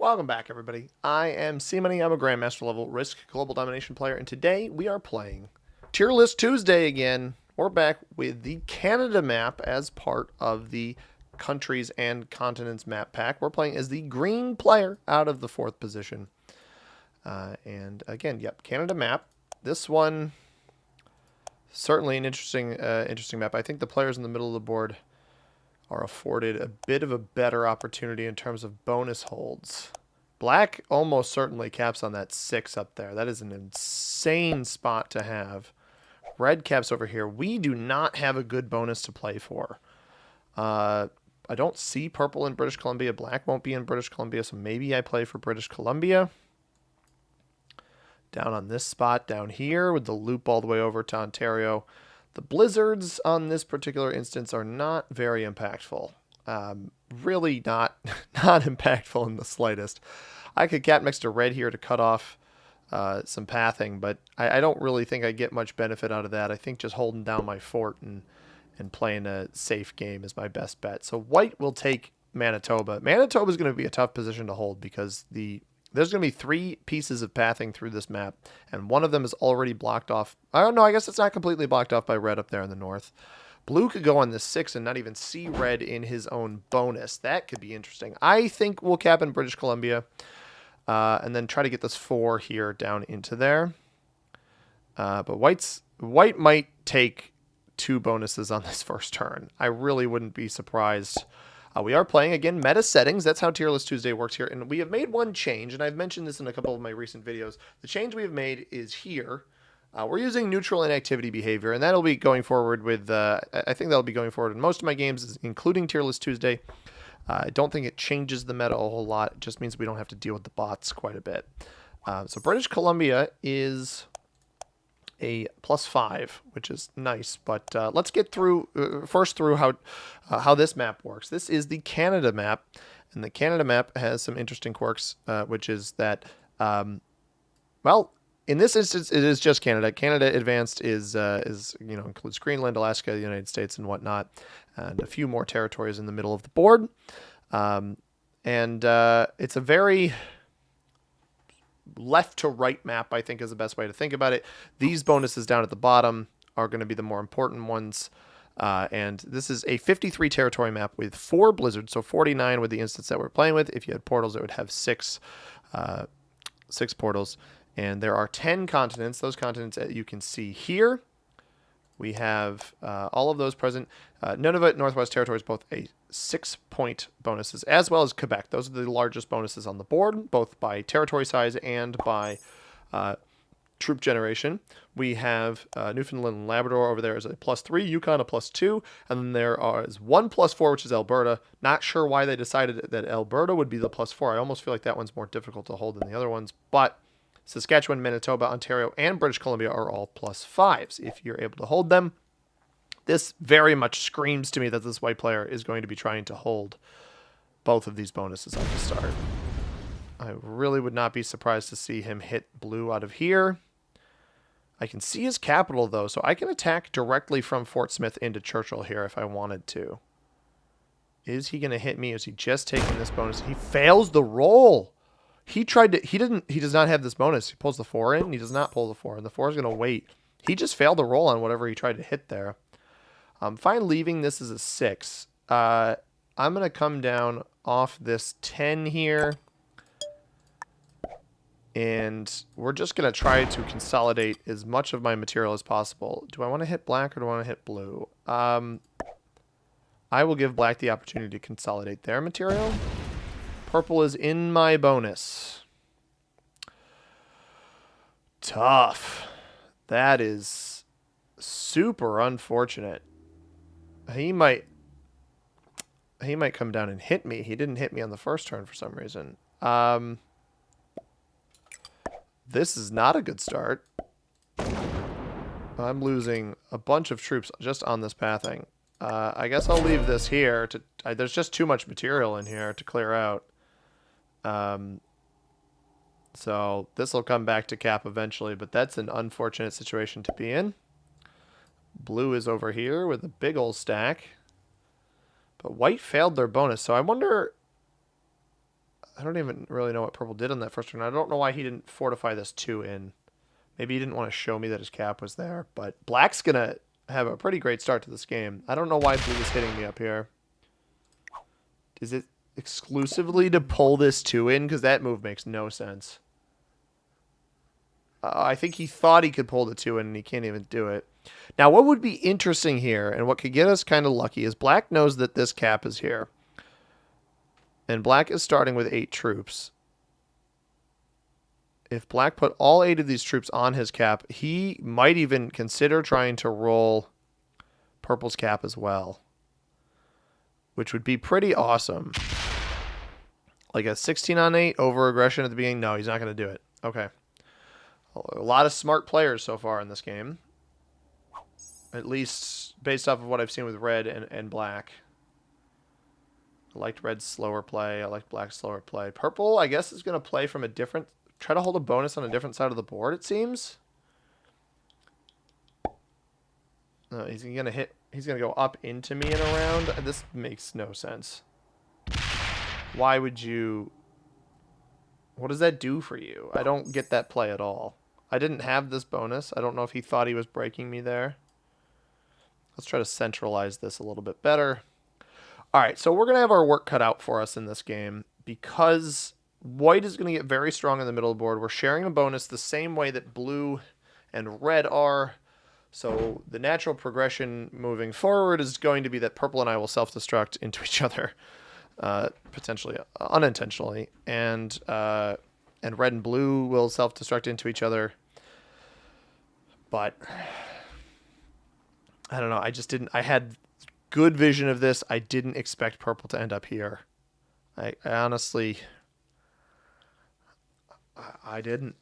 Welcome back, everybody. I am C-Money. I'm a Grandmaster level Risk Global Domination player, and today we are playing Tier List Tuesday again. We're back with the Canada map as part of the Countries and Continents map pack. We're playing as the green player out of the 4th position. And again, yep, Canada map. This one, certainly an interesting map. I think the players in the middle of the board are afforded a bit of a better opportunity in terms of bonus holds. Black almost certainly caps on that 6 up there. That is an insane spot to have. Red caps over here. We do not have a good bonus to play for. I don't see purple in British Columbia. Black won't be in British Columbia, so maybe I play for British Columbia. Down on this spot down here with the loop all the way over to Ontario. The blizzards on this particular instance are not very impactful. Really not impactful in the slightest. I could cat mix to red here to cut off some pathing, but I don't really think I get much benefit out of that. I think just holding down my fort and playing a safe game is my best bet. So white will take Manitoba. Manitoba is going to be a tough position to hold because there's going to be 3 pieces of pathing through this map, and one of them is already blocked off. I don't know, I guess it's not completely blocked off by red up there in the north. Blue could go on this 6 and not even see red in his own bonus. That could be interesting. I think we'll cap in British Columbia and then try to get this 4 here down into there. But white might take 2 bonuses on this first turn. I really wouldn't be surprised. We are playing, again, meta settings. That's how Tier List Tuesday works here. And we have made one change, and I've mentioned this in a couple of my recent videos. The change we have made is here. We're using neutral inactivity behavior, and that'll be going forward with, I think that'll be going forward in most of my games, including Tier List Tuesday. I don't think it changes the meta a whole lot. It just means we don't have to deal with the bots quite a bit. So British Columbia is a +5, which is nice, but let's get through how this map works. This is the Canada map, and the Canada map has some interesting quirks, which is that, well, in this instance, it is just Canada. Canada Advanced is includes Greenland, Alaska, the United States, and whatnot, and a few more territories in the middle of the board, and it's a very left to right map, I think, is the best way to think about it. These bonuses down at the bottom are going to be the more important ones. And this is a 53 territory map with 4 blizzards, so 49 with the instance that we're playing with. If you had portals, it would have 6 portals. And there are 10 continents. Those continents that you can see here. We have all of those present. Nunavut, Northwest Territories, both a 6-point bonuses, as well as Quebec. Those are the largest bonuses on the board, both by territory size and by troop generation. We have Newfoundland and Labrador over there as a +3, Yukon a +2, and then there is one +4, which is Alberta. Not sure why they decided that Alberta would be the +4. I almost feel like that one's more difficult to hold than the other ones, but Saskatchewan, Manitoba, Ontario, and British Columbia are all +5s if you're able to hold them. This very much screams to me that this white player is going to be trying to hold both of these bonuses off the start. I really would not be surprised to see him hit blue out of here. I can see his capital, though, so I can attack directly from Fort Smith into Churchill here if I wanted to. Is he going to hit me? Is he just taking this bonus? He fails the roll. He does not have this bonus. He pulls the 4 in. He does not pull the 4, and the 4 is going to wait. He just failed the roll on whatever he tried to hit there. I'm fine leaving this as a 6. I'm going to come down off this 10 here. And we're just going to try to consolidate as much of my material as possible. Do I want to hit black or do I want to hit blue? I will give black the opportunity to consolidate their material. Purple is in my bonus. Tough. That is super unfortunate. He might come down and hit me. He didn't hit me on the first turn for some reason. This is not a good start. I'm losing a bunch of troops just on this pathing. I guess I'll leave this here. There's just too much material in here to clear out. So this will come back to cap eventually, but that's an unfortunate situation to be in. Blue is over here with a big old stack. But white failed their bonus, so I wonder... I don't even really know what purple did on that first turn. I don't know why he didn't fortify this 2 in. Maybe he didn't want to show me that his cap was there. But black's going to have a pretty great start to this game. I don't know why blue is hitting me up here. Is it exclusively to pull this 2 in? Because that move makes no sense. I think he thought he could pull the 2 in, and he can't even do it. Now, what would be interesting here, and what could get us kind of lucky, is black knows that this cap is here. And black is starting with 8 troops. If black put all 8 of these troops on his cap, he might even consider trying to roll purple's cap as well, which would be pretty awesome. Like a 16 on 8 over aggression at the beginning. No, he's not going to do it. Okay. A lot of smart players so far in this game, at least based off of what I've seen with red and black. I liked red's slower play. I liked black's slower play. Purple, I guess, is going to play from a different... Try to hold a bonus on a different side of the board, it seems. No, he's going to hit... He's going to go up into me and around. This makes no sense. Why would you... What does that do for you? I don't get that play at all. I didn't have this bonus. I don't know if he thought he was breaking me there. Let's try to centralize this a little bit better. All right, so we're going to have our work cut out for us in this game because white is going to get very strong in the middle of the board. We're sharing a bonus the same way that blue and red are. So the natural progression moving forward is going to be that purple and I will self-destruct into each other, potentially unintentionally, and red and blue will self-destruct into each other. But I don't know. I just didn't. I had good vision of this. I didn't expect purple to end up here. I honestly, I didn't.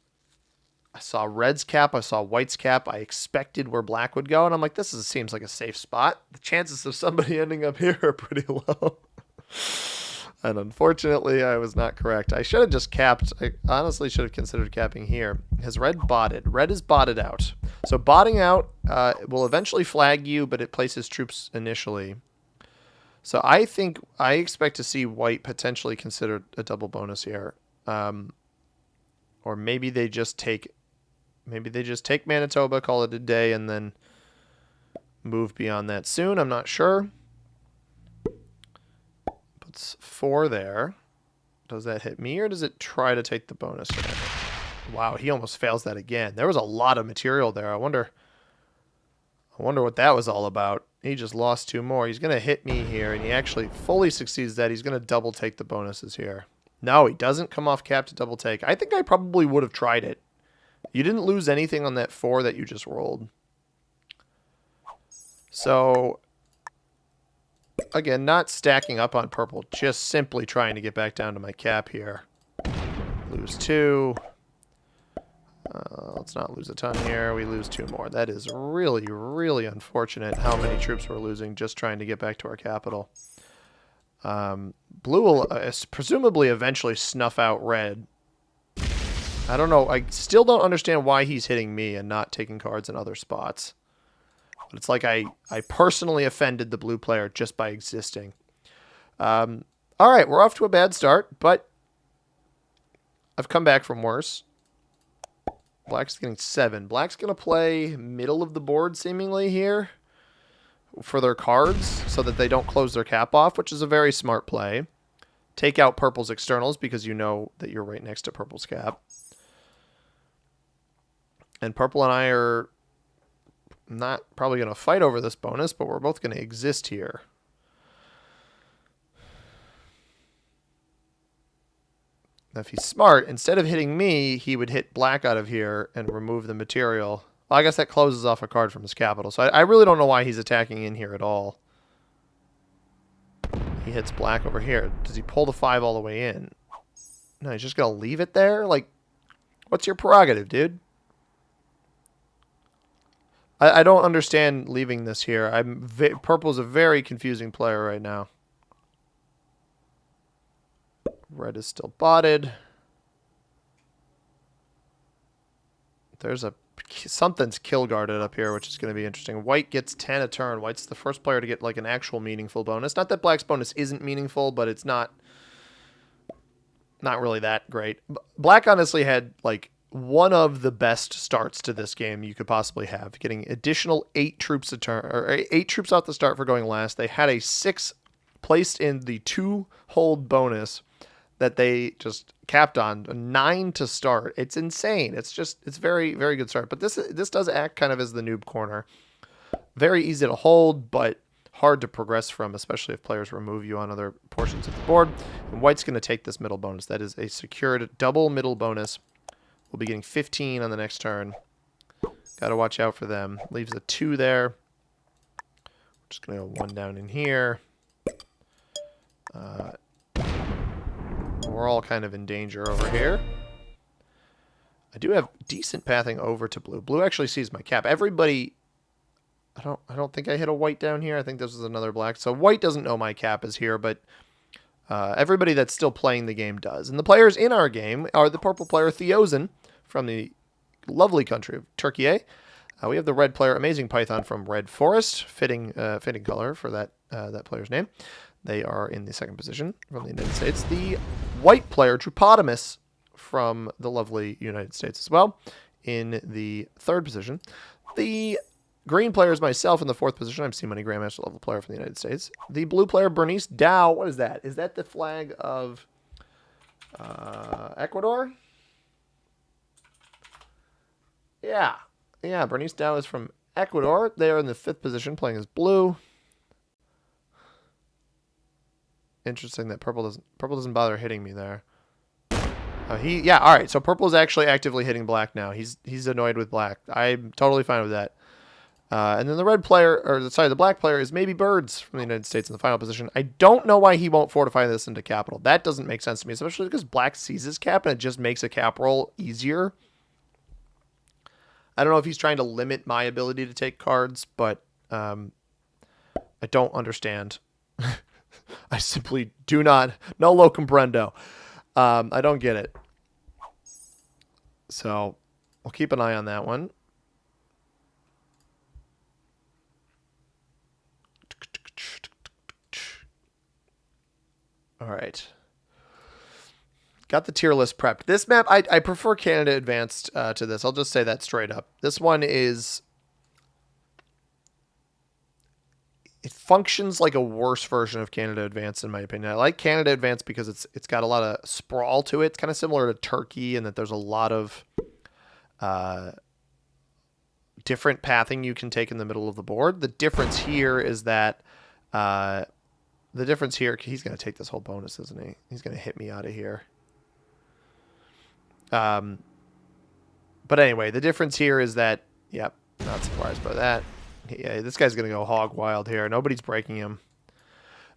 I saw red's cap. I saw white's cap. I expected where black would go, and I'm like, seems like a safe spot. The chances of somebody ending up here are pretty low. And unfortunately, I was not correct. I should have just capped. I honestly should have considered capping here. Has red botted? Red is botted out. So botting out will eventually flag you, but it places troops initially. So I expect to see white potentially consider a double bonus here. Or maybe they just take Manitoba, call it a day, and then move beyond that soon. I'm not sure. 4 there. Does that hit me or does it try to take the bonus? Wow, he almost fails that again. There was a lot of material there. I wonder what that was all about. He just lost 2 more. He's going to hit me here, and he actually fully succeeds that. He's going to double take the bonuses here. No, he doesn't come off cap to double take. I think I probably would have tried it. You didn't lose anything on that 4 that you just rolled. So... Again, not stacking up on purple, just simply trying to get back down to my cap here. Lose 2. Let's not lose a ton here. We lose 2 more. That is really, really unfortunate how many troops we're losing just trying to get back to our capital. Blue will presumably eventually snuff out red. I don't know. I still don't understand why he's hitting me and not taking cards in other spots. But it's like I personally offended the blue player just by existing. All right, we're off to a bad start, but I've come back from worse. Black's getting 7. Black's going to play middle of the board seemingly here for their cards so that they don't close their cap off, which is a very smart play. Take out purple's externals because you know that you're right next to purple's cap. And purple and I are... not probably going to fight over this bonus, but we're both going to exist here. Now, if he's smart, instead of hitting me, he would hit black out of here and remove the material. Well, I guess that closes off a card from his capital, so I really don't know why he's attacking in here at all. He hits black over here. Does he pull the 5 all the way in? No, he's just going to leave it there? Like, what's your prerogative, dude? I don't understand leaving this here. Purple's a very confusing player right now. Red is still botted. There's something's kill guarded up here, which is going to be interesting. White gets 10 a turn. White's the first player to get like an actual meaningful bonus. Not that black's bonus isn't meaningful, but it's not not really that great. Black honestly had like one of the best starts to this game you could possibly have, getting additional 8 troops a turn or 8 troops off the start for going last. They had a 6 placed in the 2 hold bonus that they just capped on, a 9 to start. It's insane. It's very very good start. But this does act kind of as the noob corner. Very easy to hold, but hard to progress from, especially if players remove you on other portions of the board. And white's going to take this middle bonus. That is a secured double middle bonus. We'll be getting 15 on the next turn. Got to watch out for them. Leaves a 2 there. Just going to go 1 down in here. We're all kind of in danger over here. I do have decent pathing over to blue. Blue actually sees my cap. Everybody... I don't think I hit a white down here. I think this is another black. So white doesn't know my cap is here, but everybody that's still playing the game does. And the players in our game are the purple player Theozen from the lovely country of Turkey. We have the red player Amazing Python from Red Forest, fitting color for that player's name. They are in the second position from the United States. The white player Drupotamus from the lovely United States as well in the third position. The green player is myself in the fourth position. I'm C Money Grandmaster level player from the United States. The blue player, Bernice Dow. What is that? Is that the flag of Ecuador? Yeah. Yeah, Bernice Dow is from Ecuador. They are in the fifth position playing as blue. Interesting that purple doesn't bother hitting me there. Yeah, all right. So purple is actually actively hitting black now. He's annoyed with black. I'm totally fine with that. And then the red player, the black player is maybe Birds from the United States in the final position. I don't know why he won't fortify this into capital. That doesn't make sense to me, especially because black sees his cap and it just makes a cap roll easier. I don't know if he's trying to limit my ability to take cards, but I don't understand. I simply do not. No lo comprendo. I don't get it. So we'll keep an eye on that one. All right. Got the tier list prepped. This map, I prefer Canada Advanced to this. I'll just say that straight up. This one is... It functions like a worse version of Canada Advanced, in my opinion. I like Canada Advanced because it's got a lot of sprawl to it. It's kind of similar to Turkey in that there's a lot of different pathing you can take in the middle of the board. The difference here is that... he's going to take this whole bonus, isn't he? He's going to hit me out of here. But anyway, the difference here is that, yep, not surprised by that. Yeah, this guy's going to go hog wild here. Nobody's breaking him.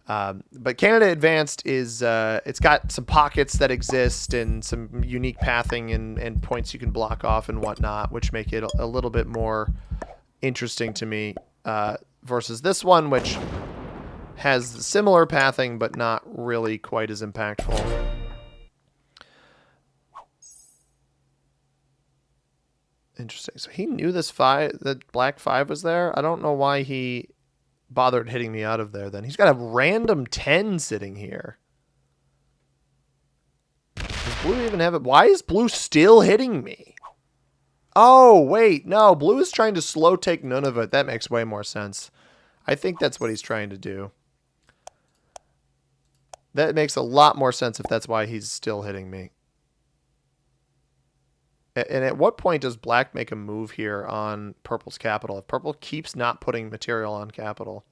But Canada Advanced is, it's got some pockets that exist and some unique pathing and points you can block off and whatnot, which make it a little bit more interesting to me versus this one, which has similar pathing but not really quite as impactful. Interesting. So he knew that black 5 was there. I don't know why he bothered hitting me out of there then. He's got a random 10 sitting here. Does blue even have it? Why is blue still hitting me? Oh, wait. No, blue is trying to slow take none of it. That makes way more sense. I think that's what he's trying to do. That makes a lot more sense if that's why he's still hitting me. And at what point does black make a move here on purple's capital? If purple keeps not putting material on capital.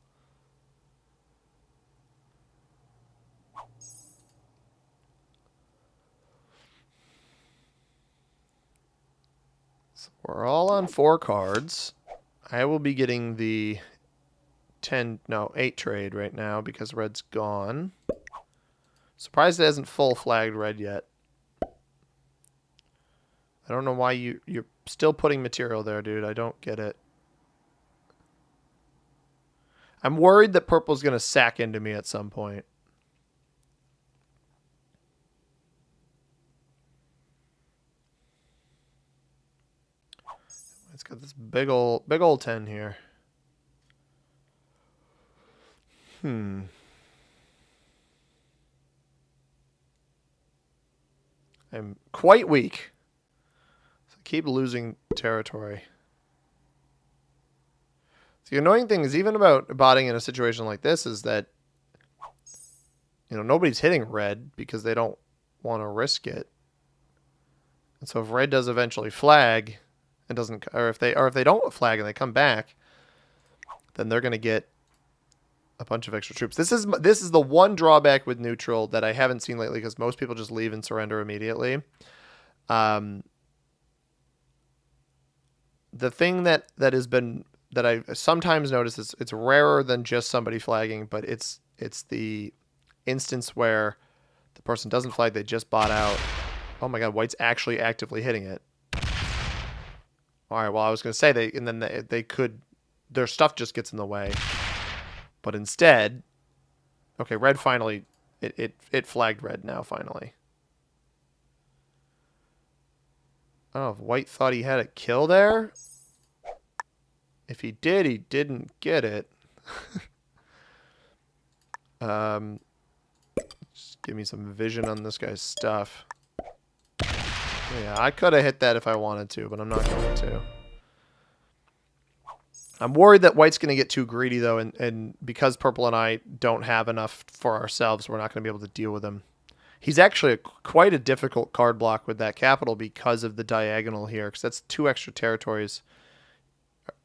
So we're all on 4 cards. I will be getting the 8 trade right now because red's gone. Surprised it hasn't full flagged red yet. I don't know why you're still putting material there, dude. I don't get it. I'm worried that purple's going to sack into me at some point. It's got this big old 10 here. I'm quite weak. So I keep losing territory. The annoying thing is even about botting in a situation like this is that, nobody's hitting red because they don't want to risk it. And so if red does eventually flag and doesn't, or if they don't flag and they come back, then they're going to get a bunch of extra troops. This is the one drawback with neutral that I haven't seen lately because most people just leave and surrender immediately. The thing that I sometimes notice is it's rarer than just somebody flagging, but it's the instance where the person doesn't flag, they just bot out. Oh my god, white's actually actively hitting it. All right, well I was going to say they could, their stuff just gets in the way. But instead, okay, red finally, it flagged red now finally. Oh, if white thought he had a kill there? If he did, he didn't get it. Just give me some vision on this guy's stuff. Yeah, I could have hit that if I wanted to, but I'm not going to. I'm worried that white's going to get too greedy, though, and because purple and I don't have enough for ourselves, we're not going to be able to deal with him. He's actually quite a difficult card block with that capital because of the diagonal here, because that's 2 extra territories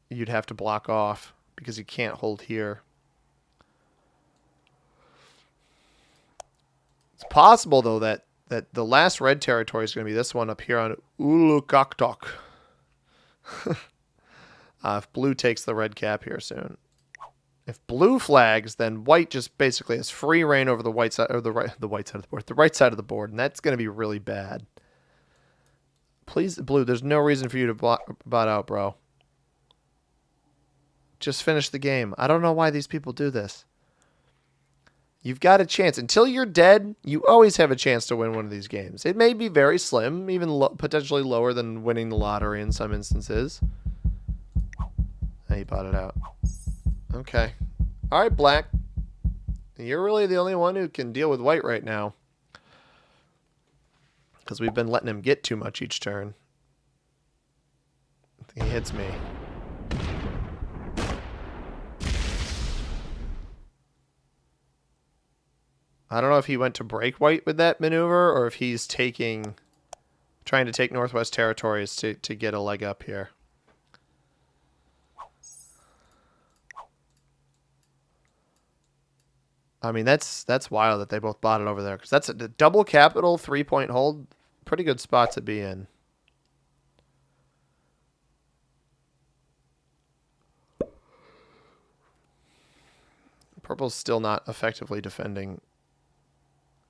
you'd have to block off because he can't hold here. It's possible, though, that the last red territory is going to be this one up here on Ulukaktok. If blue takes the red cap here soon. If blue flags, then white just basically has free reign over the white side, or the right side of the board, the right side of the board, and that's going to be really bad. Please, blue, there's no reason for you to bot out, bro. Just finish the game. I don't know why these people do this. You've got a chance. Until you're dead, you always have a chance to win one of these games. It may be very slim, even potentially lower than winning the lottery in some instances. He bought it out. Okay. All right, black. You're really the only one who can deal with white right now. Because we've been letting him get too much each turn. He hits me. I don't know if he went to break white with that maneuver or if he's trying to take Northwest Territories to get a leg up here. I mean, that's wild that they both bought it over there. Because that's a double capital 3-point hold. Pretty good spot to be in. Purple's still not effectively defending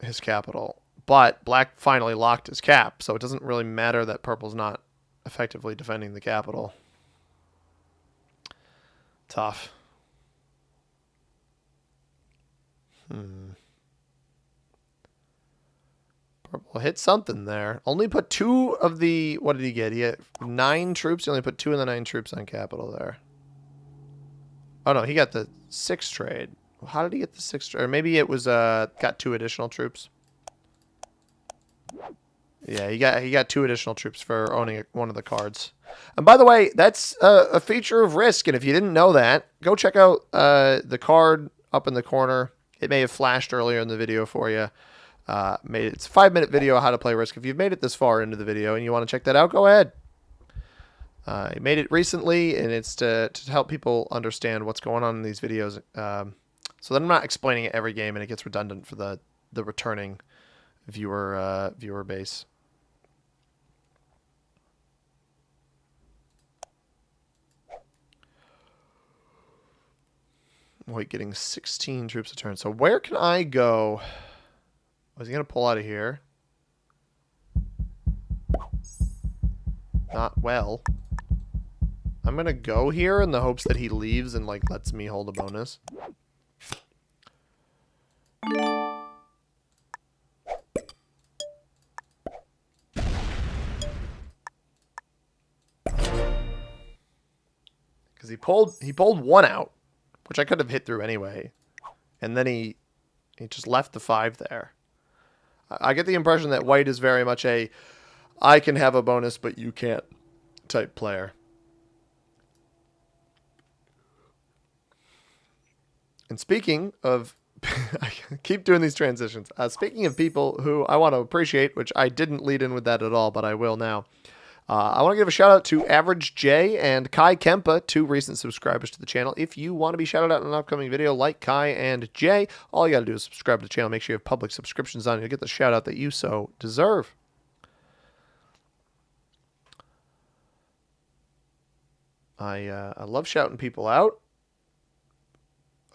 his capital. But black finally locked his cap. So it doesn't really matter that purple's not effectively defending the capital. Tough. Purple hit something there. Only put 2 of the... What did he get? He had 9 troops. He only put 2 of the 9 troops on capital there. Oh, no. He got the 6 trade. How did he get the 6 trade? Or maybe it was got 2 additional troops. Yeah, he got 2 additional troops for owning one of the cards. And by the way, that's a feature of Risk. And if you didn't know that, go check out the card up in the corner. It may have flashed earlier in the video for you. It's a 5-minute video on how to play Risk. If you've made it this far into the video and you want to check that out, go ahead. I made it recently, and it's to help people understand what's going on in these videos. So that I'm not explaining it every game, and it gets redundant for the returning viewer base. White getting 16 troops a turn. So where can I go? Was he going to pull out of here? Not well. I'm going to go here in the hopes that he leaves and like lets me hold a bonus. Because he pulled 1 out, which I could have hit through anyway. And then he just left the 5 there. I get the impression that white is very much a I can have a bonus, but you can't type player. And speaking of, I keep doing these transitions. Speaking of people who I want to appreciate, which I didn't lead in with that at all, but I will now. I want to give a shout out to Average J and Kai Kempa, 2 recent subscribers to the channel. If you want to be shouted out in an upcoming video like Kai and Jay, all you got to do is subscribe to the channel. Make sure you have public subscriptions on. You'll get the shout out that you so deserve. I love shouting people out.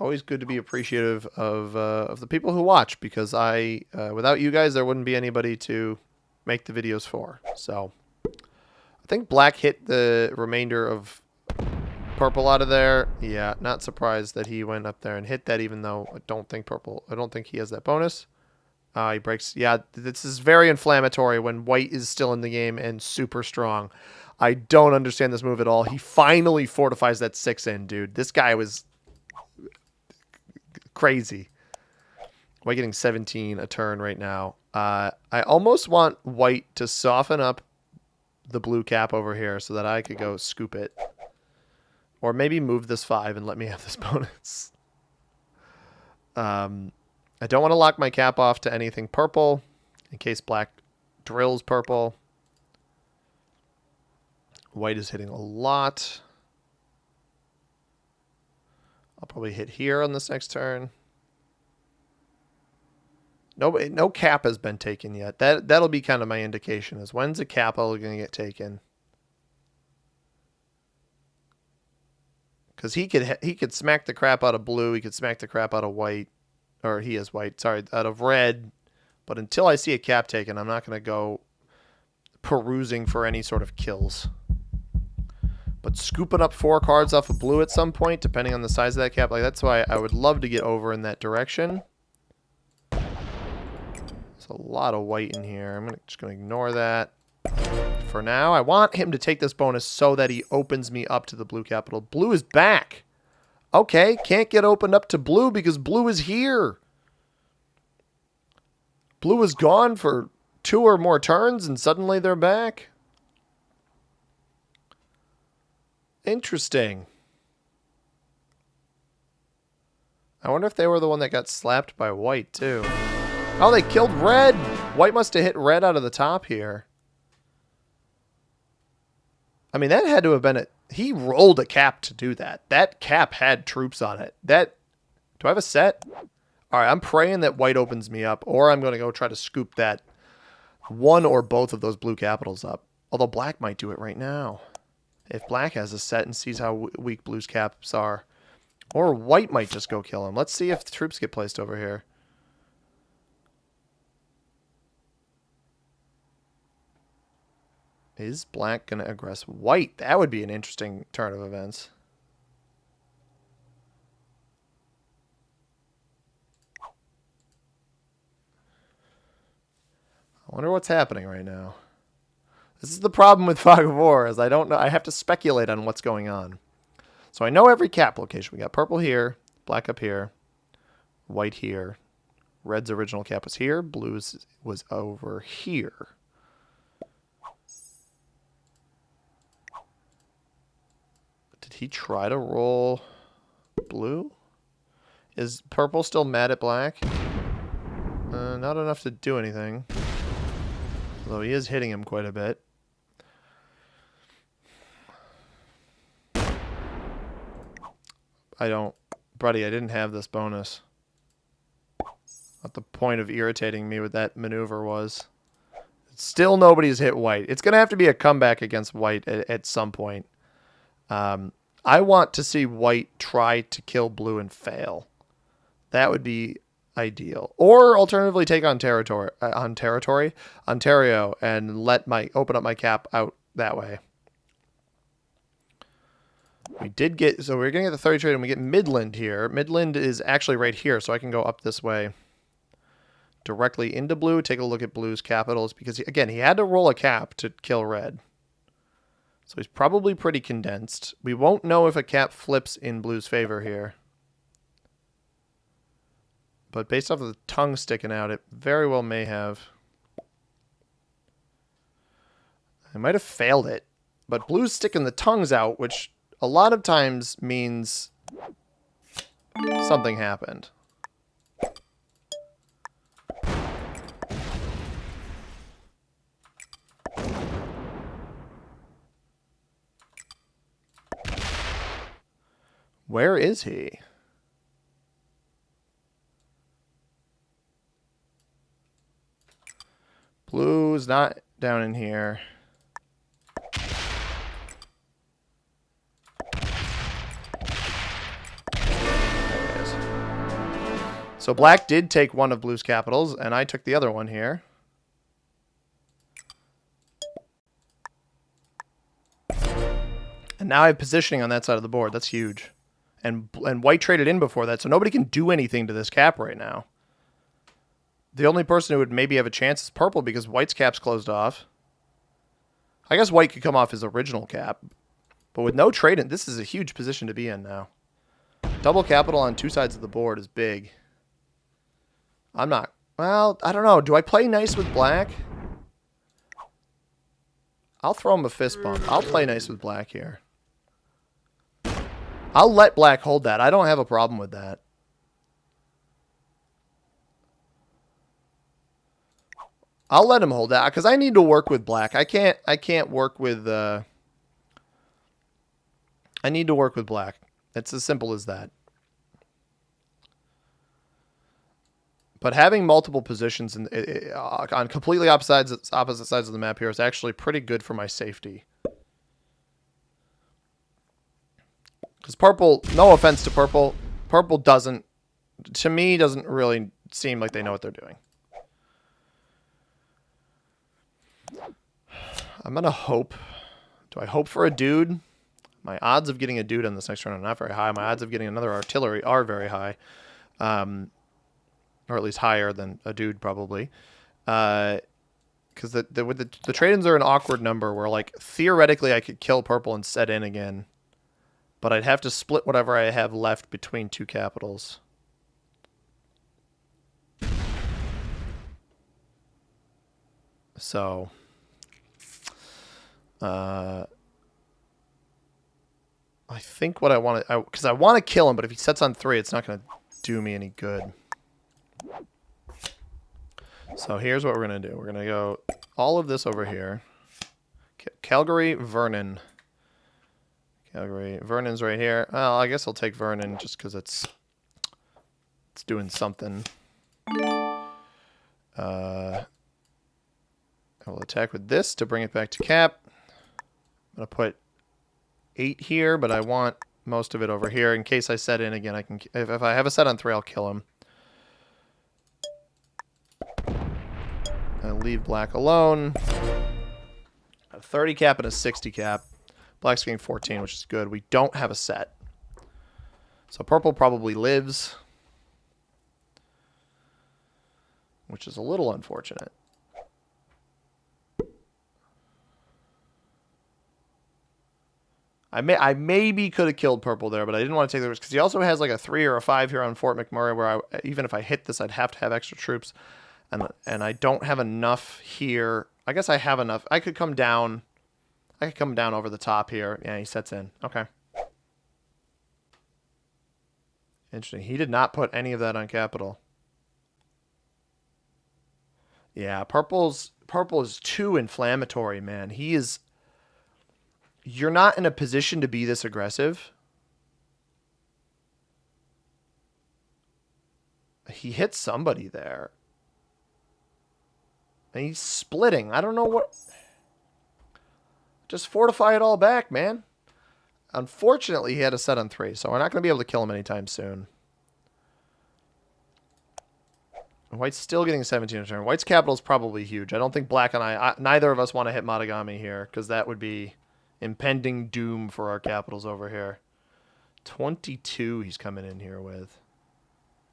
Always good to be appreciative of the people who watch, because without you guys, there wouldn't be anybody to make the videos for. So I think black hit the remainder of purple out of there. Yeah, not surprised that he went up there and hit that, even though I don't think he has that bonus. He breaks. Yeah, this is very inflammatory when white is still in the game and super strong. I don't understand this move at all. He finally fortifies that 6 in, dude. This guy was crazy. White getting 17 a turn right now. I almost want white to soften up the blue cap over here so that I could go scoop it. Or maybe move this 5 and let me have this bonus. I don't want to lock my cap off to anything purple in case black drills purple. White is hitting a lot. I'll probably hit here on this next turn. No cap has been taken yet. That'll be kind of my indication, is when's a cap going to get taken? Because he could smack the crap out of blue. He could smack the crap out of white. Or he is white. Sorry, out of red. But until I see a cap taken, I'm not going to go perusing for any sort of kills. But scooping up 4 cards off of blue at some point, depending on the size of that cap, like that's why I would love to get over in that direction. There's a lot of white in here. I'm just going to ignore that for now. I want him to take this bonus so that he opens me up to the blue capital. Blue is back. Okay, can't get opened up to blue because blue is here. Blue is gone for 2 or more turns and suddenly they're back. Interesting. I wonder if they were the one that got slapped by white too. Oh, they killed red. White must have hit red out of the top here. I mean, that had to have been it. He rolled a cap to do that. That cap had troops on it. Do I have a set? All right, I'm praying that white opens me up, or I'm going to go try to scoop that one or both of those blue capitals up. Although black might do it right now. If black has a set and sees how weak blue's caps are. Or white might just go kill him. Let's see if the troops get placed over here. Is black going to aggress white? That would be an interesting turn of events. I wonder what's happening right now. This is the problem with Fog of War, is I don't know. I have to speculate on what's going on. So I know every cap location. We got purple here, black up here, white here. Red's original cap was here. Blue's was over here. Did he try to roll blue? Is purple still mad at black? Not enough to do anything. Although he is hitting him quite a bit. Buddy, I didn't have this bonus. What the point of irritating me with that maneuver was. Still nobody's hit white. It's going to have to be a comeback against white at some point. I want to see white try to kill blue and fail. That would be ideal. Or alternatively take on Ontario and open up my cap out that way. We did get, so we're going to get the 30 trade and we get Midland here. Midland is actually right here, so I can go up this way directly into blue, take a look at blue's capitals, because again, he had to roll a cap to kill red. So he's probably pretty condensed. We won't know if a cap flips in blue's favor here. But based off of the tongue sticking out, it very well may have. I might have failed it. But blue's sticking the tongues out, which a lot of times means something happened. Where is he? Blue's not down in here. So black did take one of blue's capitals, and I took the other one here. And now I have positioning on that side of the board. That's huge. And white traded in before that, so nobody can do anything to this cap right now. The only person who would maybe have a chance is purple because white's cap's closed off. I guess white could come off his original cap. But with no trade in, this is a huge position to be in now. Double capital on two sides of the board is big. I'm not... Well, I don't know. Do I play nice with black? I'll throw him a fist bump. I'll play nice with black here. I'll let black hold that. I don't have a problem with that. I'll let him hold that because I need to work with black. I can't work with I need to work with black. It's as simple as that. But having multiple positions on completely opposite sides of the map here is actually pretty good for my safety. Because purple, no offense to purple, purple doesn't, to me, doesn't really seem like they know what they're doing. I'm going to hope. Do I hope for a dude? My odds of getting a dude on this next turn are not very high. My odds of getting another artillery are very high. Or at least higher than a dude, probably. Because the trade-ins are an awkward number where, like, theoretically I could kill purple and set in again. But I'd have to split whatever I have left between two capitals. So... I think what I want to... Because I want to kill him, but if he sets on 3, it's not going to do me any good. So here's what we're going to do. We're going to go all of this over here. Calgary, Vernon. Calgary. Vernon's right here. Well, I guess I'll take Vernon just because it's doing something. I will attack with this to bring it back to cap. I'm going to put 8 here, but I want most of it over here. In case I set in again, I can. If I have a set on 3, I'll kill him. I leave black alone. A 30 cap and a 60 cap. Black's getting 14, which is good. We don't have a set. So purple probably lives. Which is a little unfortunate. I maybe could have killed purple there, but I didn't want to take the risk because he also has like a 3 or a 5 here on Fort McMurray where even if I hit this, I'd have to have extra troops. And I don't have enough here. I guess I have enough. I could come down. I could come down over the top here. Yeah, he sets in. Okay. Interesting. He did not put any of that on capital. Yeah, purple is too inflammatory, man. He is... You're not in a position to be this aggressive. He hit somebody there. And he's splitting. I don't know what... Just fortify it all back, man. Unfortunately, he had a set on 3, so we're not going to be able to kill him anytime soon. White's still getting 17 a turn. White's capital is probably huge. I don't think black and neither of us want to hit Matagami here, because that would be impending doom for our capitals over here. 22 he's coming in here with.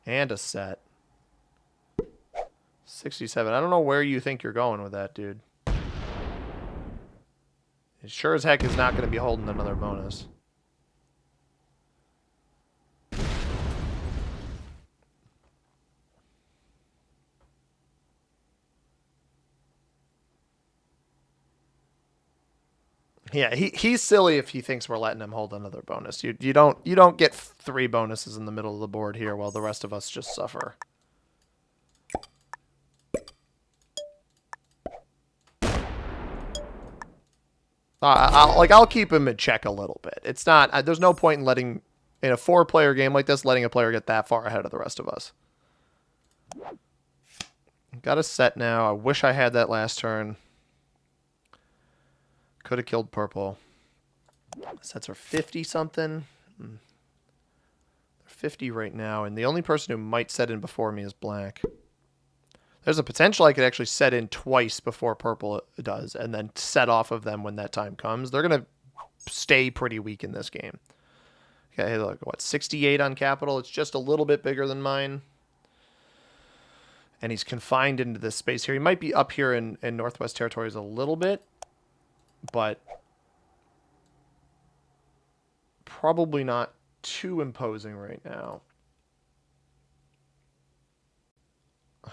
And a set. 67. I don't know where you think you're going with that, dude. It sure as heck is not going to be holding another bonus. Yeah, he's silly if he thinks we're letting him hold another bonus. You don't get 3 bonuses in the middle of the board here while the rest of us just suffer. I'll keep him in check a little bit. It's not. There's no point in letting in a 4-player game like this letting a player get that far ahead of the rest of us. Got a set now. I wish I had that last turn. Could have killed purple. Sets are 50 something. They're 50 right now, and the only person who might set in before me is black. There's a potential I could actually set in twice before purple does, and then set off of them when that time comes. They're going to stay pretty weak in this game. Okay, look, what, 68 on capital? It's just a little bit bigger than mine. And he's confined into this space here. He might be up here in Northwest Territories a little bit, but probably not too imposing right now.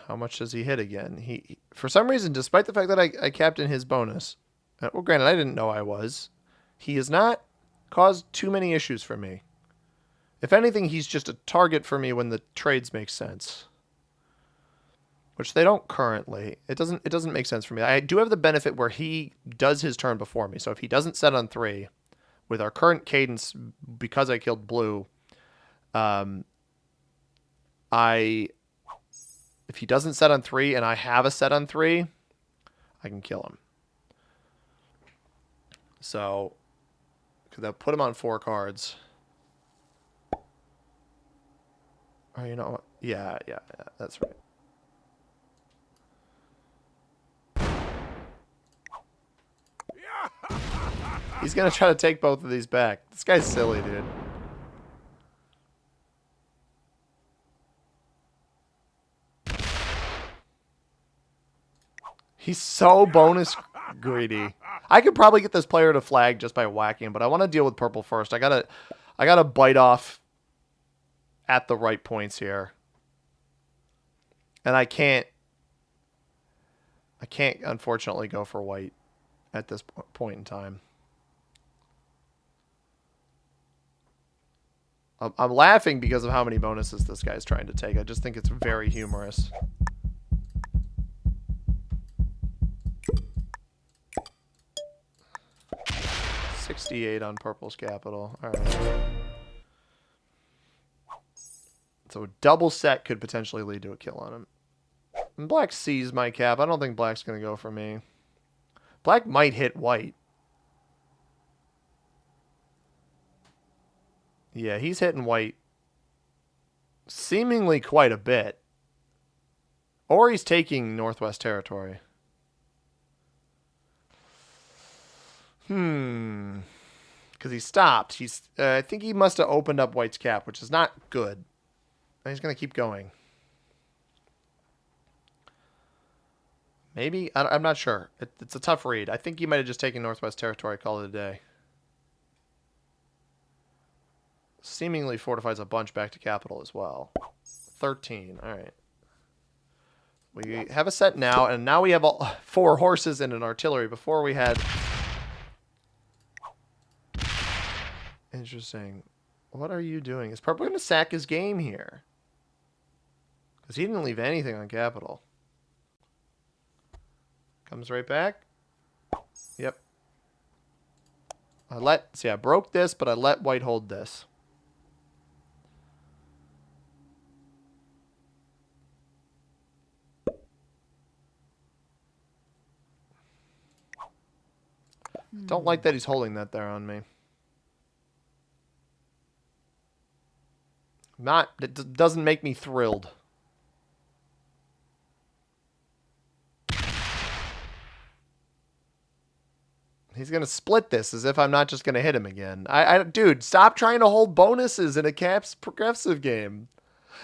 How much does he hit again? He for some reason, despite the fact that I captained his bonus, well, granted, I didn't know I was, he has not caused too many issues for me. If anything, he's just a target for me when the trades make sense. Which they don't currently. It doesn't make sense for me. I do have the benefit where he does his turn before me. So if he doesn't set on 3, with our current cadence, because I killed blue, if he doesn't set on 3 and I have a set on 3, I can kill him. So, could that put him on 4 cards? Oh, you know what? Yeah, that's right. He's going to try to take both of these back. This guy's silly, dude. He's so bonus greedy. I could probably get this player to flag just by whacking him, but I want to deal with purple first. I gotta bite off at the right points here. And I can't unfortunately go for white at this point in time. I'm laughing because of how many bonuses this guy's trying to take. I just think it's very humorous. $68 on purple's capital. All right. So a double set could potentially lead to a kill on him. And black sees my cap. I don't think black's going to go for me. Black might hit white. Yeah, he's hitting white seemingly quite a bit. Or he's taking Northwest Territory. Because he stopped. I think he must have opened up white's cap, which is not good. And he's going to keep going. Maybe? I'm not sure. It's a tough read. I think he might have just taken Northwest Territory, call it a day. Seemingly fortifies a bunch back to capital as well. 13. All right. We have a set now, and now we have 4 horses and an artillery. Before we had... Interesting. What are you doing? Is purple going to sack his game here? Because he didn't leave anything on capital. Comes right back. Yep. See, I broke this, but I let white hold this. Don't like that he's holding that there on me. It doesn't make me thrilled. He's going to split this as if I'm not just going to hit him again. Dude, stop trying to hold bonuses in a caps progressive game.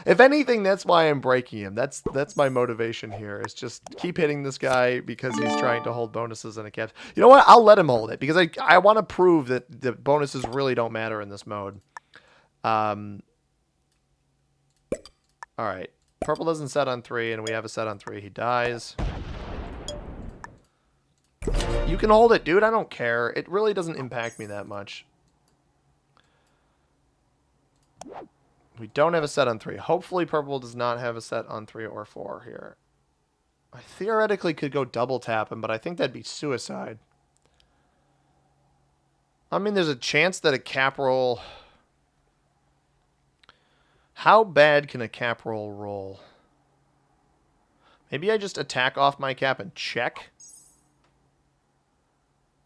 If anything, that's why I'm breaking him. That's my motivation here. Is just keep hitting this guy because he's trying to hold bonuses in a caps. You know what? I'll let him hold it because I want to prove that the bonuses really don't matter in this mode. All right. Purple doesn't set on 3, and we have a set on 3. He dies. You can hold it, dude. I don't care. It really doesn't impact me that much. We don't have a set on 3. Hopefully purple does not have a set on 3 or 4 here. I theoretically could go double tap him, but I think that'd be suicide. I mean, there's a chance that a cap roll... How bad can a cap roll roll? Maybe I just attack off my cap and check.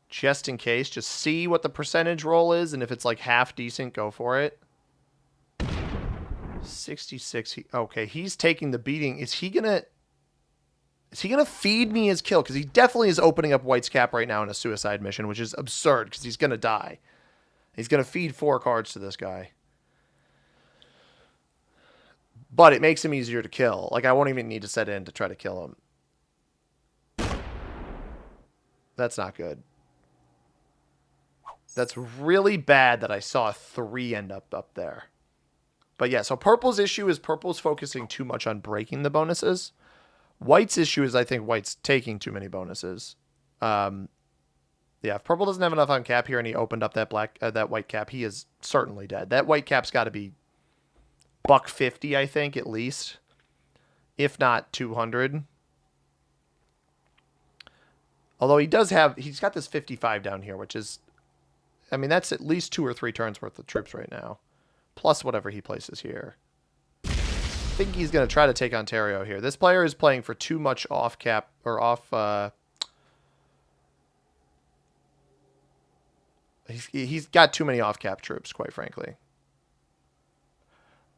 Just in case. Just see what the percentage roll is, and if it's like half decent, go for it. 66. Okay, he's taking the beating. Is he gonna feed me his kill? Because he definitely is opening up White's cap right now in a suicide mission, which is absurd because he's gonna die. He's gonna feed 4 cards to this guy. But it makes him easier to kill. Like, I won't even need to set in to try to kill him. That's not good. That's really bad that I saw a 3 end up there. But yeah, so purple's issue is purple's focusing too much on breaking the bonuses. White's issue is I think White's taking too many bonuses. Yeah, if purple doesn't have enough on cap here and he opened up that that white cap, he is certainly dead. That white cap's got to be $150, I think, at least. If not 200. Although he's got this 55 down here, which is, I mean, that's at least 2 or 3 turns worth of troops right now. Plus whatever he places here. I think he's going to try to take Ontario here. This player is playing for too much off cap, or off, he's got too many off cap troops, quite frankly.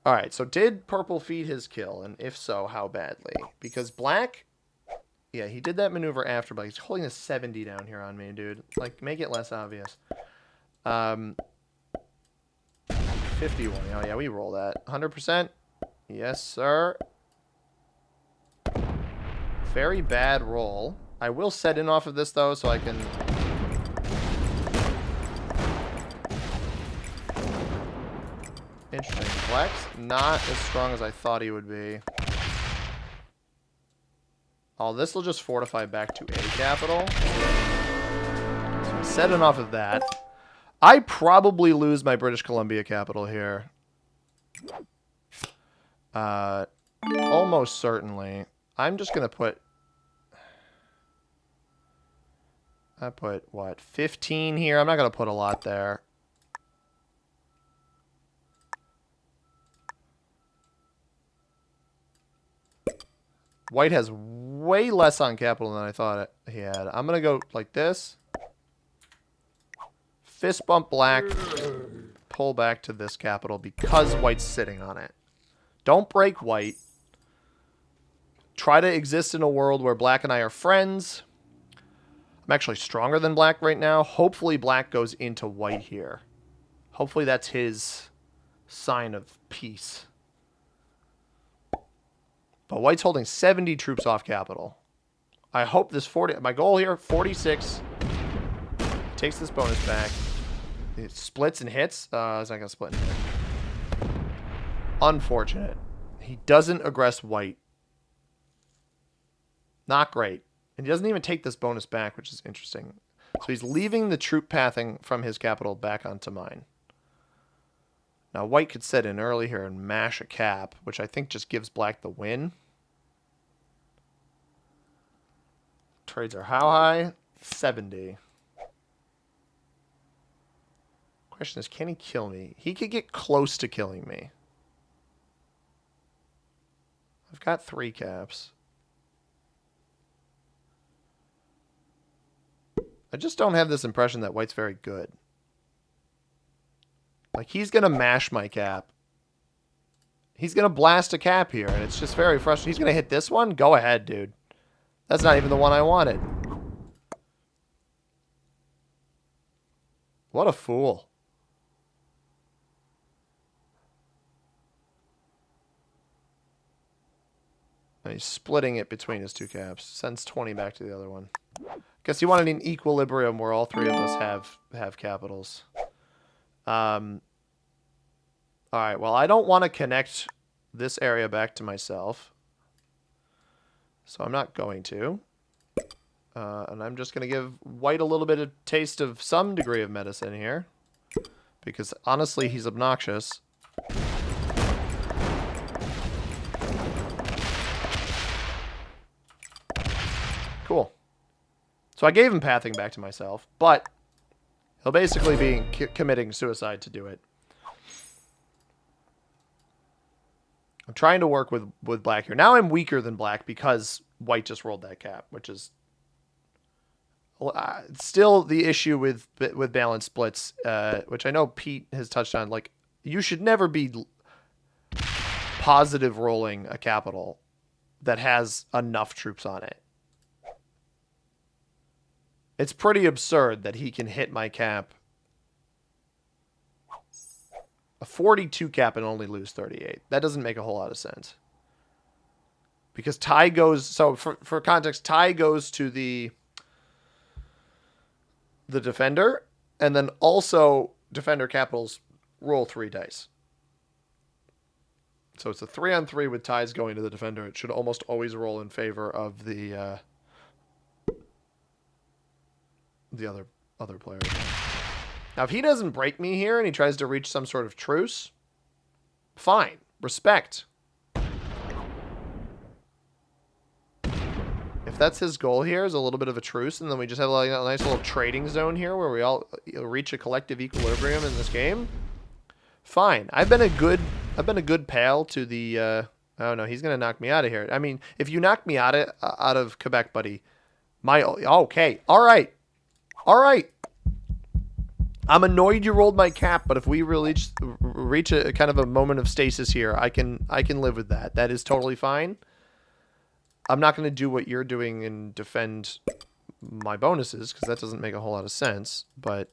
All right, so did purple feed his kill? And if so, how badly? Because black, yeah, he did that maneuver after, but he's holding a 70 down here on me, dude. Like, make it less obvious. 51. Oh, yeah, we roll that. 100%? Yes, sir. Very bad roll. I will set in off of this, though, so I can... Interesting. Black's not as strong as I thought he would be. Oh, this will just fortify back to a capital. So setting off of that. I probably lose my British Columbia capital here. Almost certainly. I'm just going to put... I put, what, 15 here? I'm not going to put a lot there. White has way less on capital than I thought he had. I'm going to go like this. Fist bump black. Pull back to this capital because White's sitting on it. Don't break White. Try to exist in a world where black and I are friends. I'm actually stronger than black right now. Hopefully black goes into white here. Hopefully that's his sign of peace. But white's holding 70 troops off capital. I hope this 40... My goal here, 46. Takes this bonus back. It splits and hits. It's not going to split and hit. Unfortunate. He doesn't aggress white. Not great. And he doesn't even take this bonus back, which is interesting. So he's leaving the troop pathing from his capital back onto mine. Now white could set in early here and mash a cap, which I think just gives black the win. Trades are how high? 70. Question is, can he kill me? He could get close to killing me. I've got 3 caps. I just don't have this impression that white's very good. Like, he's going to mash my cap. He's going to blast a cap here, and it's just very frustrating. He's going to hit this one? Go ahead, dude. That's not even the one I wanted. What a fool. And he's splitting it between his 2 caps. Sends 20 back to the other one. Guess he wanted an equilibrium where all 3 of us have capitals. Alright, well, I don't want to connect this area back to myself. So I'm not going to. And I'm just going to give white a little bit of taste of some degree of medicine here. Because honestly, he's obnoxious. Cool. So I gave him pathing back to myself, but he'll basically be committing suicide to do it. I'm trying to work with black here. Now I'm weaker than black because white just rolled that cap, which is still the issue with balance splits, which I know Pete has touched on. Like, you should never be positive rolling a capital that has enough troops on it. It's pretty absurd that he can hit my cap. A 42 cap and only lose 38. That doesn't make a whole lot of sense. Because tie goes... So, for context, tie goes to the defender, and then also defender capitals roll 3 dice. So it's a 3-on-3 with ties going to the defender. It should almost always roll in favor of the other player. Now, if he doesn't break me here and he tries to reach some sort of truce, fine. Respect. If that's his goal here, is a little bit of a truce, and then we just have like a nice little trading zone here where we all reach a collective equilibrium in this game, fine. I've been a good pal to the oh no, he's gonna knock me out of here. I mean, if you knock me out of Quebec, buddy, okay, all right. I'm annoyed you rolled my cap, but if we really reach a kind of a moment of stasis here, I can live with that. That is totally fine. I'm not going to do what you're doing and defend my bonuses, because that doesn't make a whole lot of sense, but...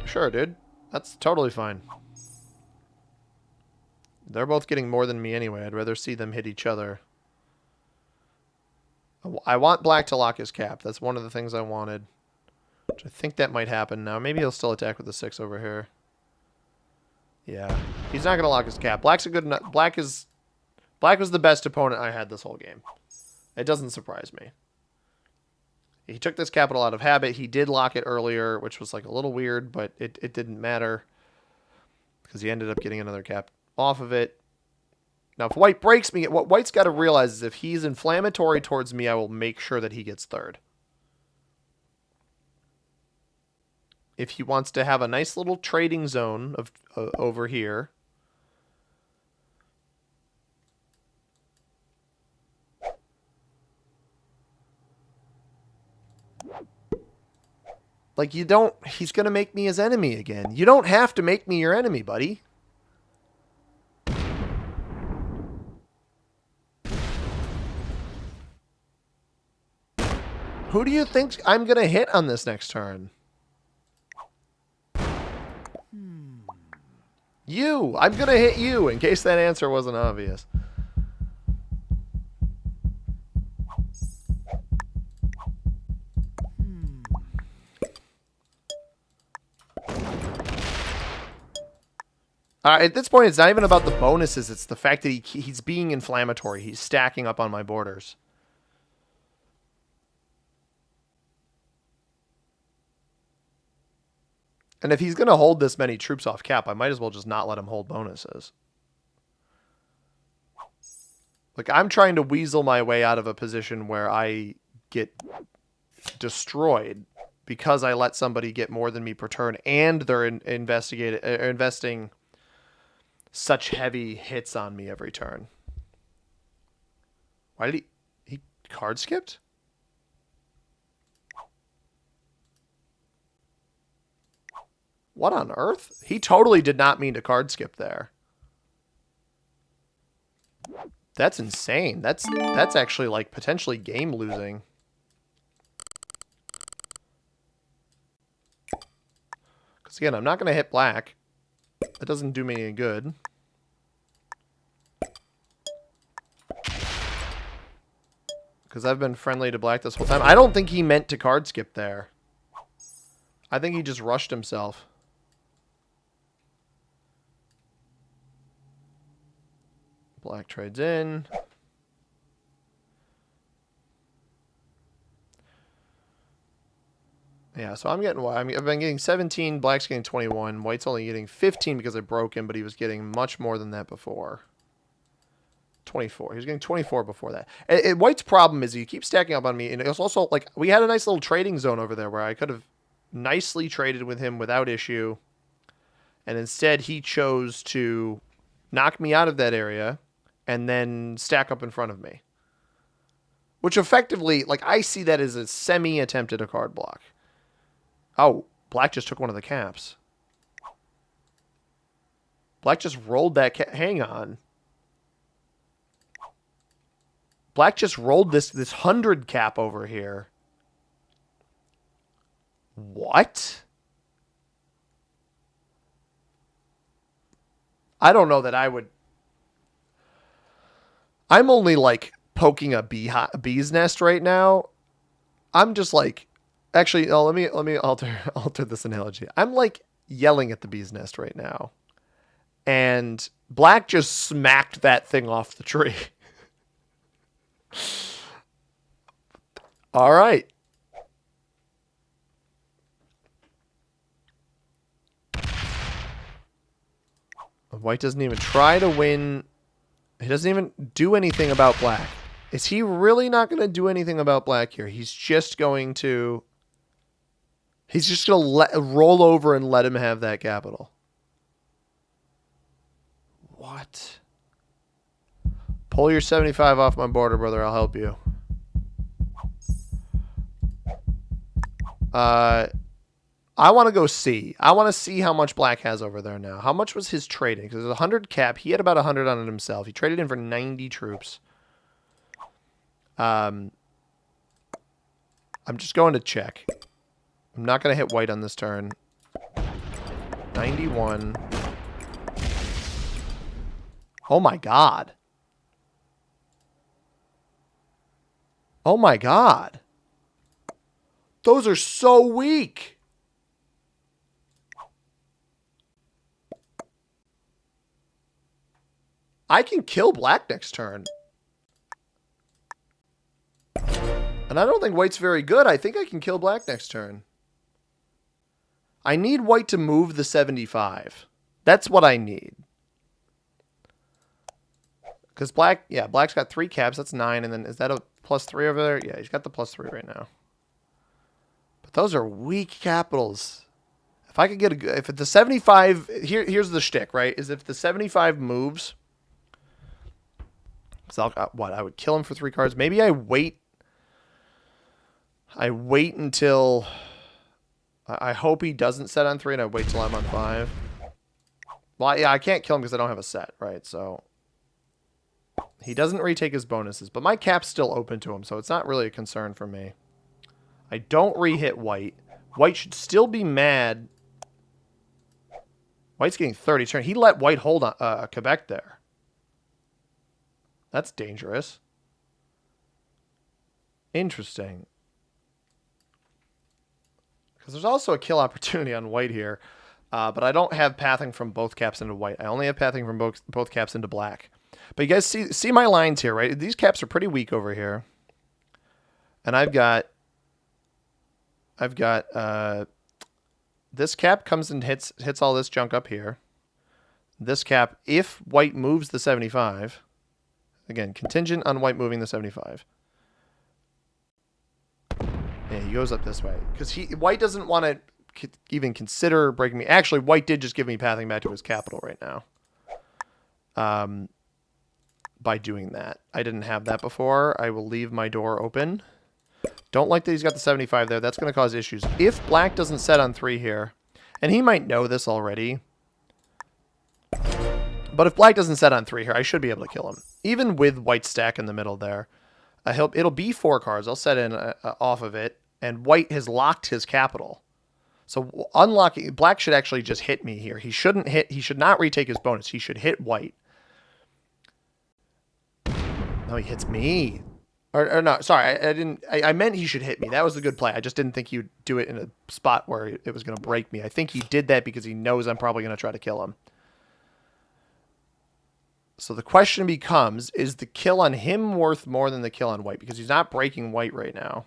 Sure, dude. That's totally fine. They're both getting more than me anyway. I'd rather see them hit each other. I want black to lock his cap. That's one of the things I wanted. Which I think that might happen now. Maybe he'll still attack with the 6 over here. Yeah. He's not going to lock his cap. Black's a good enough... Black was the best opponent I had this whole game. It doesn't surprise me. He took this capital out of habit. He did lock it earlier, which was like a little weird, but it didn't matter. Because he ended up getting another cap off of it. Now, if white breaks me, what white's got to realize is if he's inflammatory towards me, I will make sure that he gets third. If he wants to have a nice little trading zone of over here. Like, you don't... He's going to make me his enemy again. You don't have to make me your enemy, buddy. Who do you think I'm going to hit on this next turn? You! I'm going to hit you, in case that answer wasn't obvious. At this point, it's not even about the bonuses. It's the fact that he's being inflammatory. He's stacking up on my borders. And if he's going to hold this many troops off cap, I might as well just not let him hold bonuses. Like, I'm trying to weasel my way out of a position where I get destroyed because I let somebody get more than me per turn, and they're investing such heavy hits on me every turn. Why did he card skipped? What on earth? He totally did not mean to card skip there. That's insane. That's actually like potentially game losing. Because again, I'm not going to hit black. That doesn't do me any good. Because I've been friendly to black this whole time. I don't think he meant to card skip there. I think he just rushed himself. Black trades in. Yeah, so I'm getting I've been getting 17, black's getting 21, white's only getting 15 because I broke him, but he was getting much more than that before. 24. He was getting 24 before that. White's problem is he keeps stacking up on me, and it was also like we had a nice little trading zone over there where I could have nicely traded with him without issue, and instead he chose to knock me out of that area and then stack up in front of me. Which effectively, like, I see that as a semi-attempt at a card block. Oh, black just took one of the caps. Black just rolled that cap. Hang on. Black just rolled this 100 cap over here. What? I don't know that I would. I'm only like poking a bee's nest right now. I'm just like, actually, let me alter this analogy. I'm like yelling at the bee's nest right now, and black just smacked that thing off the tree. All right. White doesn't even try to win. He doesn't even do anything about black. Is he really not going to do anything about black here? He's just going to roll over and let him have that capital. What? Pull your 75 off my border, brother. I'll help you. I want to go see. I want to see how much black has over there now. How much was his trading? Because there's 100 cap. He had about 100 on it himself. He traded in for 90 troops. I'm just going to check. I'm not going to hit white on this turn. 91. Oh my god. Oh my god. Those are so weak. I can kill black next turn. And I don't think white's very good. I think I can kill black next turn. I need white to move the 75. That's what I need. Because black's got 3 caps. That's 9. And then is that a +3 over there? Yeah, he's got the +3 right now. But those are weak capitals. If I could get if the 75, here's the shtick, right? Is if the 75 moves, so I would kill him for 3 cards. Maybe I wait until I hope he doesn't set on 3, and I wait till I'm on 5. Well, yeah, I can't kill him because I don't have a set, right? So he doesn't retake his bonuses, but my cap's still open to him, so it's not really a concern for me. I don't re-hit white. White should still be mad. White's getting 30 turn. He let white hold on Quebec there. That's dangerous. Interesting. Because there's also a kill opportunity on white here. But I don't have pathing from both caps into white. I only have pathing from both caps into black. But you guys see my lines here, right? These caps are pretty weak over here. And I've got this cap comes and hits all this junk up here. This cap, if white moves the 75, again, contingent on white moving the 75. Yeah, he goes up this way. Because white doesn't want to even consider breaking me. Actually, white did just give me pathing back to his capital right now. By doing that. I didn't have that before. I will leave my door open. Don't like that he's got the 75 there. That's going to cause issues. If black doesn't set on 3 here, and he might know this already, but if black doesn't set on 3 here, I should be able to kill him. Even with white stack in the middle there. It'll be 4 cards. I'll set in off of it, and white has locked his capital. So unlocking, black should actually just hit me here. He should not retake his bonus. He should hit white. No, he hits me. Or no, sorry, I meant he should hit me. That was a good play. I just didn't think he'd do it in a spot where it was going to break me. I think he did that because he knows I'm probably going to try to kill him. So the question becomes, is the kill on him worth more than the kill on white? Because he's not breaking white right now.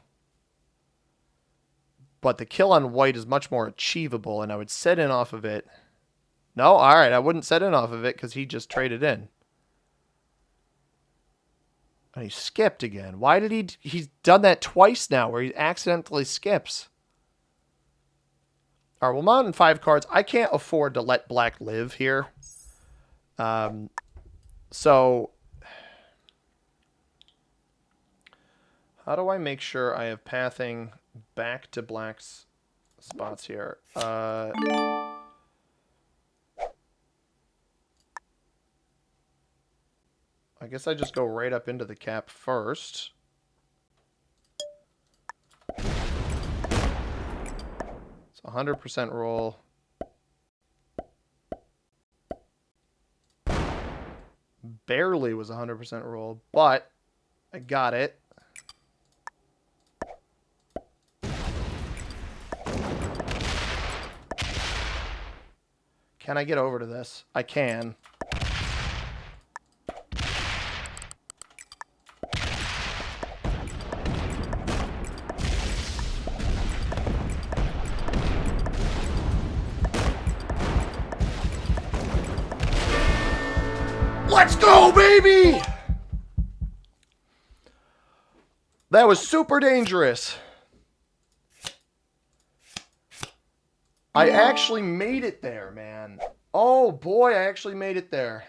But the kill on white is much more achievable, and I would set in off of it. No? Alright, I wouldn't set in off of it because he just traded in. And he skipped again. Why did he... He's done that twice now where he accidentally skips. Alright, well, mountain 5 cards. I can't afford to let black live here. So... How do I make sure I have pathing back to black's spots here? I guess I just go right up into the cap first. It's 100% roll. Barely was 100% roll, but I got it. Can I get over to this? I can. Let's go, baby! That was super dangerous. I actually made it there, man. Oh, boy, I actually made it there.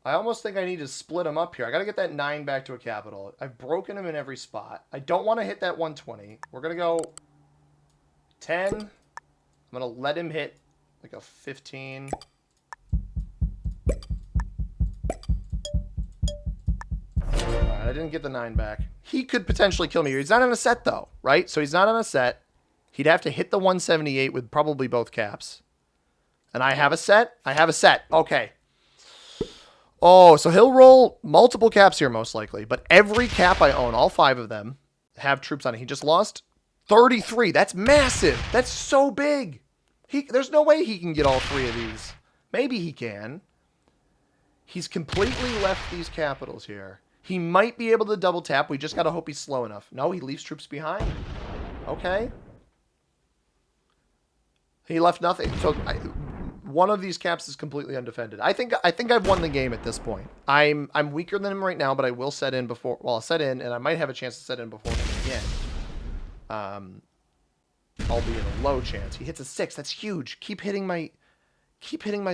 I almost think I need to split him up here. I got to get that 9 back to a capital. I've broken him in every spot. I don't want to hit that 120. We're going to go 10. I'm going to let him hit like a 15. Alright, I didn't get the 9 back. He could potentially kill me here. He's not on a set, though, right? So he's not on a set. He'd have to hit the 178 with probably both caps. And I have a set? I have a set. Okay. Oh, so he'll roll multiple caps here, most likely. But every cap I own, all 5 of them, have troops on it. He just lost 33. That's massive. That's so big. There's no way he can get all 3 of these. Maybe he can. He's completely left these capitals here. He might be able to double tap. We just got to hope he's slow enough. No, he leaves troops behind. Okay. He left nothing. So one of these caps is completely undefended. I think I've won the game at this point. I'm weaker than him right now, but I will set in before. Well, I'll set in, and I might have a chance to set in before him again. Albeit a low chance. He hits a 6. That's huge. Keep hitting my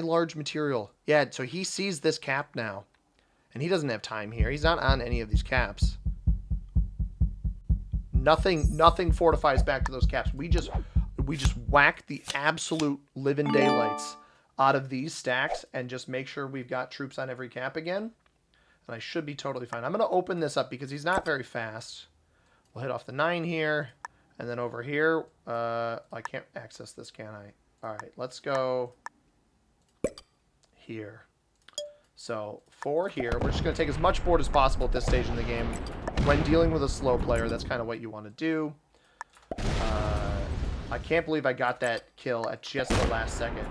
large material. Yeah. So he sees this cap now, and he doesn't have time here. He's not on any of these caps. Nothing fortifies back to those caps. We just whack the absolute living daylights out of these stacks and just make sure we've got troops on every cap again. And I should be totally fine. I'm going to open this up because he's not very fast. We'll hit off the 9 here. And then over here, I can't access this, can I? All right, let's go here. So 4 here. We're just going to take as much board as possible at this stage in the game. When dealing with a slow player, that's kind of what you want to do. I can't believe I got that kill at just the last second.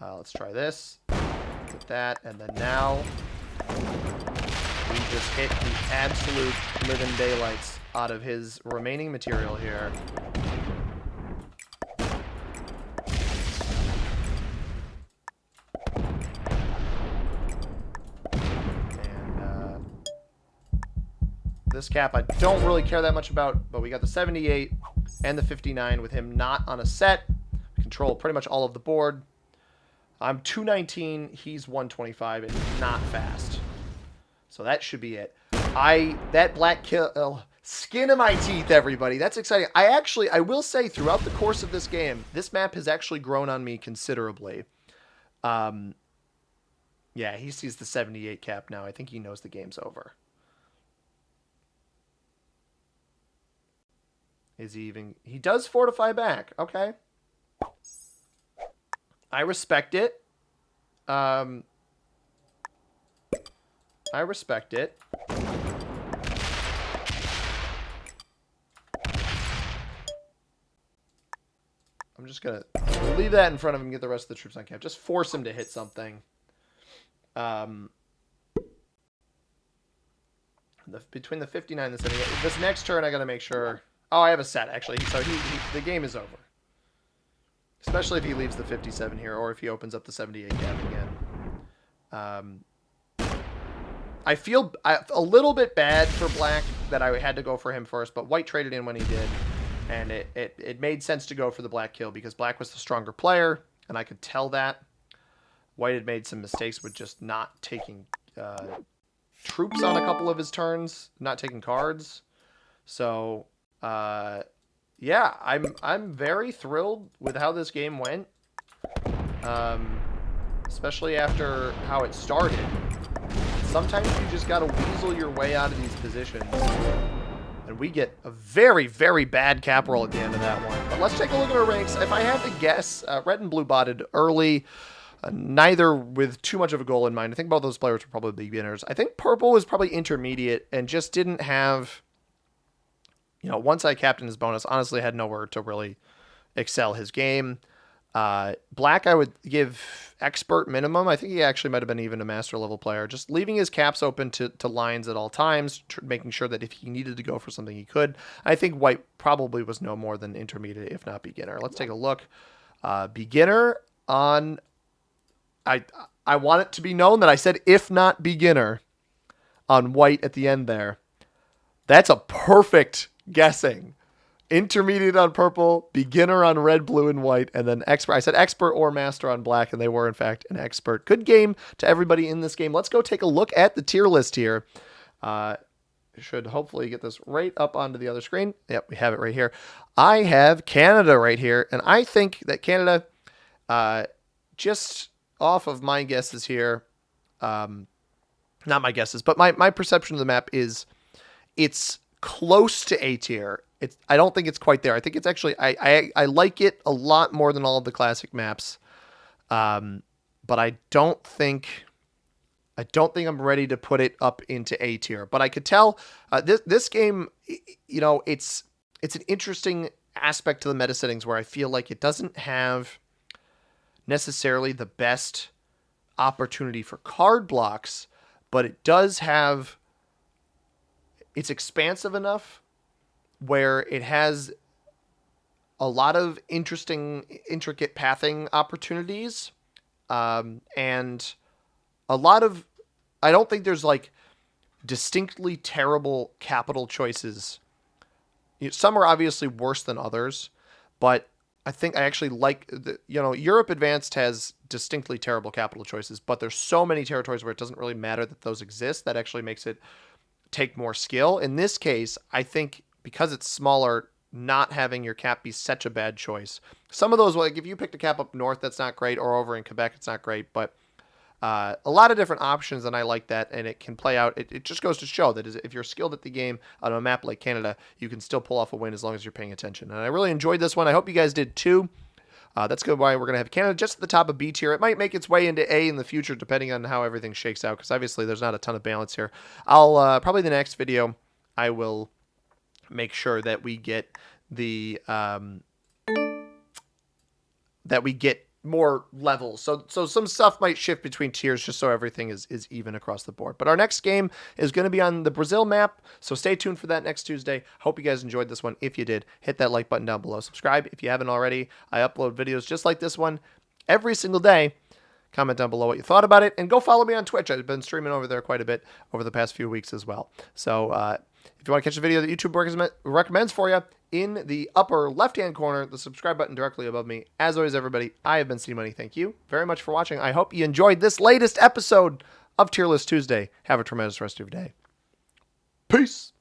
Let's try this. Get that. And then now we just hit the absolute living daylights out of his remaining material here. And this cap I don't really care that much about, but we got the 78 and the 59 with him not on a set. Control pretty much all of the board. I'm 219, he's 125, and not fast. So that should be it. That black kill, skin of my teeth, everybody. That's exciting. I will say, throughout the course of this game, this map has actually grown on me considerably. Yeah, he sees the 78 cap now. I think he knows the game's over. Is he even... He does fortify back. Okay. I respect it. I respect it. I'm just going to leave that in front of him and get the rest of the troops on cap. Just force him to hit something. Between the 59 and the 78. This next turn, I got to make sure Oh, I have a set, actually. So the game is over. Especially if he leaves the 57 here, or if he opens up the 78 gap again. I feel a little bit bad for black that I had to go for him first, but white traded in when he did, and it made sense to go for the black kill because black was the stronger player, and I could tell that. White had made some mistakes with just not taking troops on a couple of his turns, not taking cards. So, yeah, I'm very thrilled with how this game went, especially after how it started. Sometimes you just got to weasel your way out of these positions. And we get a very, very bad cap roll at the end of that one. But let's take a look at our ranks. If I had to guess, red and blue botted early, neither with too much of a goal in mind. I think both those players were probably beginners. I think purple was probably intermediate and just didn't have, you know, once I captained his bonus, honestly had nowhere to really excel his game. Black, I would give expert minimum. I think he actually might have been even a master level player. Just leaving his caps open to lines at all times, making sure that if he needed to go for something, he could. I think white probably was no more than intermediate, if not beginner. Let's take a look. Beginner on... I want it to be known that I said if not beginner on white at the end there. That's a perfect guessing. Intermediate on purple, beginner on red, blue, and white, and then expert. I said expert or master on black, and they were, in fact, an expert. Good game to everybody in this game. Let's go take a look at the tier list here. Should hopefully get this right up onto the other screen. Yep, we have it right here. I have Canada right here, and I think that Canada, just off of my guesses here, not my guesses, but my perception of the map is it's close to A tier. I don't think it's quite there. I think it's actually I like it a lot more than all of the classic maps, but I don't think I'm ready to put it up into A tier. But I could tell this game, you know, it's an interesting aspect to the meta settings where I feel like it doesn't have necessarily the best opportunity for card blocks, but it does have. It's expansive enough where it has a lot of intricate pathing opportunities, and a lot of, I don't think there's like distinctly terrible capital choices. Some are obviously worse than others, but I think I actually like Europe Advanced has distinctly terrible capital choices, but there's so many territories where it doesn't really matter that those exist. That actually makes it take more skill. In this case, I think because it's smaller, not having your cap be such a bad choice. Some of those, like if you picked a cap up north, that's not great, or over in Quebec, it's not great, but a lot of different options, and I like that, and it can play out. It just goes to show that if you're skilled at the game on a map like Canada, you can still pull off a win as long as you're paying attention. And I really enjoyed this one. I hope you guys did too. That's good. Why we're going to have Canada just at the top of B tier. It might make its way into A in the future, depending on how everything shakes out, because obviously there's not a ton of balance here. I'll probably the next video, I will make sure that we get the more levels. So some stuff might shift between tiers just so everything is even across the board. But our next game is going to be on the Brazil map, so stay tuned for that next Tuesday. Hope you guys enjoyed this one. If you did, hit that like button down below. Subscribe if you haven't already. I upload videos just like this one every single day. Comment down below what you thought about it, and go follow me on Twitch. I've been streaming over there quite a bit over the past few weeks as well. So if you want to catch the video that YouTube recommends for you, in the upper left-hand corner, the subscribe button directly above me. As always, everybody, I have been C-Money. Thank you very much for watching. I hope you enjoyed this latest episode of Tier List Tuesday. Have a tremendous rest of your day. Peace.